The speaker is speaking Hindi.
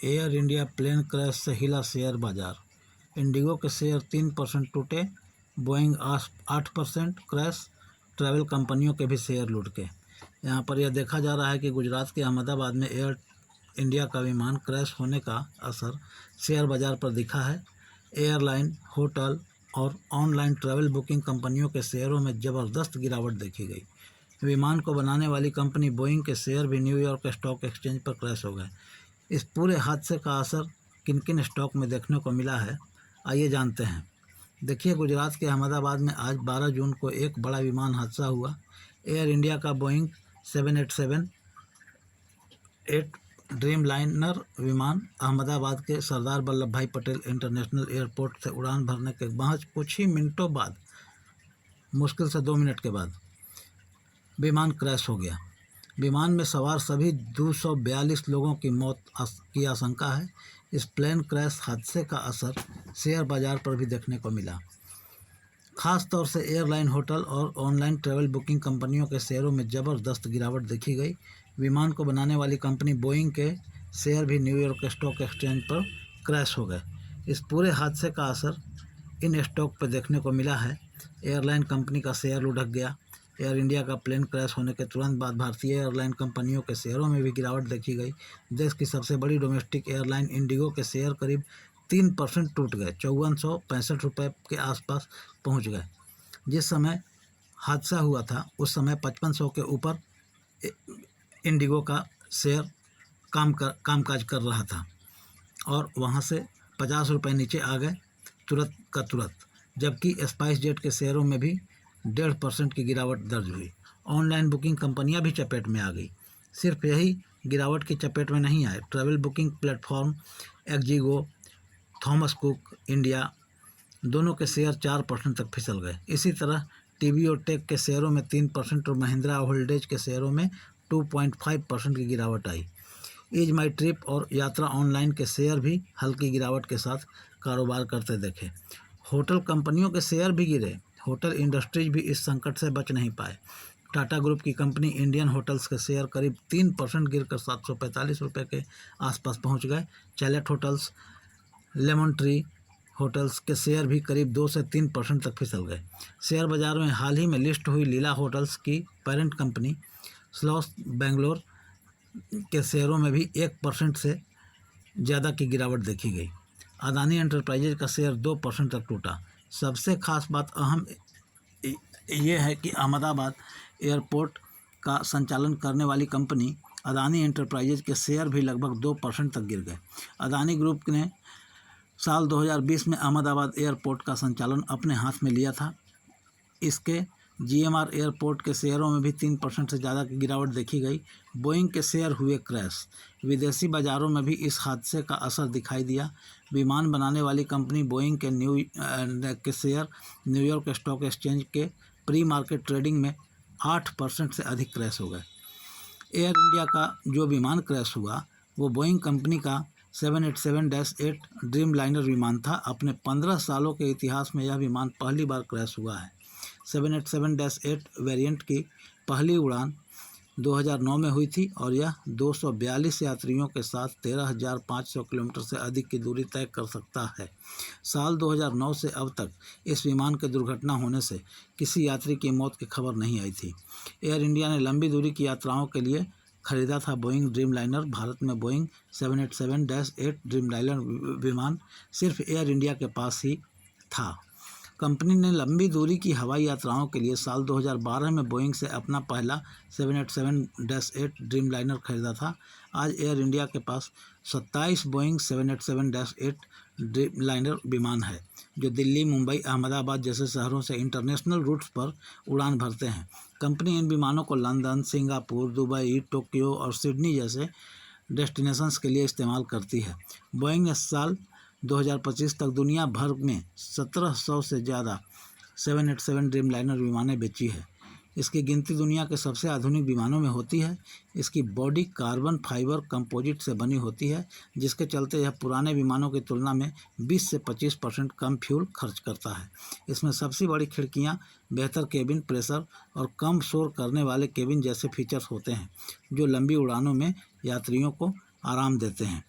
एयर इंडिया प्लेन क्रैश से हिला शेयर बाजार। इंडिगो के शेयर 3% टूटे, बोइंग 8% क्रैश, ट्रैवल कंपनियों के भी शेयर लूट के। यहाँ पर यह देखा जा रहा है कि गुजरात के अहमदाबाद में एयर इंडिया का विमान क्रैश होने का असर शेयर बाजार पर दिखा है। एयरलाइन, होटल और ऑनलाइन ट्रैवल बुकिंग कंपनियों के शेयरों में ज़बरदस्त गिरावट देखी गई। विमान को बनाने वाली कंपनी बोइंग के शेयर भी न्यूयॉर्क स्टॉक एक्सचेंज पर क्रैश हो गए। इस पूरे हादसे का असर किन किन स्टॉक में देखने को मिला है, आइए जानते हैं। देखिए, गुजरात के अहमदाबाद में आज 12 जून को एक बड़ा विमान हादसा हुआ। एयर इंडिया का बोइंग 787-8 ड्रीम लाइनर विमान अहमदाबाद के सरदार वल्लभ भाई पटेल इंटरनेशनल एयरपोर्ट से उड़ान भरने के महज कुछ ही मिनटों बाद, मुश्किल से 2 मिनट के बाद, विमान क्रैश हो गया। विमान में सवार सभी 242 लोगों की मौत की आशंका है। इस प्लेन क्रैश हादसे का असर शेयर बाजार पर भी देखने को मिला। खास तौर से एयरलाइन, होटल और ऑनलाइन ट्रैवल बुकिंग कंपनियों के शेयरों में ज़बरदस्त गिरावट देखी गई। विमान को बनाने वाली कंपनी बोइंग के शेयर भी न्यूयॉर्क स्टॉक एक्सचेंज पर क्रैश हो गए। इस पूरे हादसे का असर इन स्टॉक पर देखने को मिला है। एयरलाइन कंपनी का शेयर लुढ़क गया। एयर इंडिया का प्लेन क्रैश होने के तुरंत बाद भारतीय एयरलाइन कंपनियों के शेयरों में भी गिरावट देखी गई। देश की सबसे बड़ी डोमेस्टिक एयरलाइन इंडिगो के शेयर करीब 3% टूट गए, 5465 रुपये के आसपास पहुंच गए। जिस समय हादसा हुआ था उस समय 5500 के ऊपर इंडिगो का शेयर कामकाज कर रहा था और वहां से 50 रुपये नीचे आ गए तुरंत का तुरंत। जबकि स्पाइस जेट के शेयरों में भी 1.5% की गिरावट दर्ज हुई। ऑनलाइन बुकिंग कंपनियां भी चपेट में आ गई। सिर्फ यही गिरावट की चपेट में नहीं आए, travel booking platform Ixigo, Thomas Cook India दोनों के शेयर 4% तक फिसल गए। इसी तरह टीवी और टेक के शेयरों में 3% और महिंद्रा होल्डेज के शेयरों में 2.5% की गिरावट आई। ईज माई ट्रिप और यात्रा ऑनलाइन के शेयर भी हल्की गिरावट के साथ कारोबार करते देखे। होटल कंपनियों के शेयर भी गिरे। होटल इंडस्ट्रीज भी इस संकट से बच नहीं पाए। टाटा ग्रुप की कंपनी इंडियन होटल्स के शेयर करीब 3% गिरकर 745 रुपये के आसपास पहुंच गए। Chalet hotels, lemon tree hotels के शेयर भी करीब 2 से 3% तक फिसल गए। शेयर बाजार में हाल ही में लिस्ट हुई लीला होटल्स की पेरेंट कंपनी स्लॉस बेंगलोर के शेयरों में भी 1% से ज़्यादा की गिरावट देखी गई। अदानी एंटरप्राइजेज का शेयर 2% तक टूटा। सबसे खास बात अहम ये है कि अहमदाबाद एयरपोर्ट का संचालन करने वाली कंपनी अदानी एंटरप्राइजेज के शेयर भी लगभग 2% तक गिर गए। अदानी ग्रुप ने साल 2020 में अहमदाबाद एयरपोर्ट का संचालन अपने हाथ में लिया था। इसके GMR एयरपोर्ट के शेयरों में भी 3% से ज़्यादा की गिरावट देखी गई। बोइंग के शेयर हुए क्रैश। विदेशी बाज़ारों में भी इस हादसे का असर दिखाई दिया। विमान बनाने वाली कंपनी बोइंग के शेयर न्यूयॉर्क स्टॉक एक्सचेंज के प्री मार्केट ट्रेडिंग में 8% से अधिक क्रैश हो गए। एयर इंडिया का जो विमान क्रैश हुआ वो बोइंग कंपनी का 787-8 ड्रीम लाइनर विमान था। अपने 15 सालों के इतिहास में यह विमान पहली बार क्रैश हुआ है। 787-8 वेरिएंट की पहली उड़ान 2009 में हुई थी और यह 242 यात्रियों के साथ 13,500 किलोमीटर से अधिक की दूरी तय कर सकता है। साल 2009 से अब तक इस विमान के दुर्घटना होने से किसी यात्री की मौत की खबर नहीं आई थी। एयर इंडिया ने लंबी दूरी की यात्राओं के लिए खरीदा था बोइंग ड्रीम लाइनर। भारत में बोइंग 787-8 ड्रीम लाइनर विमान सिर्फ एयर इंडिया के पास ही था। कंपनी ने लंबी दूरी की हवाई यात्राओं के लिए साल 2012 में बोइंग से अपना पहला 787-8 ड्रीम लाइनर खरीदा था। आज एयर इंडिया के पास 27 बोइंग 787-8 ड्रीम लाइनर विमान है जो दिल्ली, मुंबई, अहमदाबाद जैसे शहरों से इंटरनेशनल रूट्स पर उड़ान भरते हैं। कंपनी इन विमानों को लंदन, सिंगापुर, दुबई, टोक्यो और सिडनी जैसे डेस्टिनेशंस के लिए इस्तेमाल करती है। बोइंग ने साल 2025 तक दुनिया भर में 1700 से ज़्यादा 787 ड्रीम लाइनर विमानें बेची है। इसकी गिनती दुनिया के सबसे आधुनिक विमानों में होती है। इसकी बॉडी कार्बन फाइबर कंपोजिट से बनी होती है, जिसके चलते यह पुराने विमानों की तुलना में 20 से 25% कम फ्यूल खर्च करता है। इसमें सबसे बड़ी खिड़कियां, बेहतर केबिन प्रेशर और कम शोर करने वाले केबिन जैसे फीचर्स होते हैं, जो लंबी उड़ानों में यात्रियों को आराम देते हैं।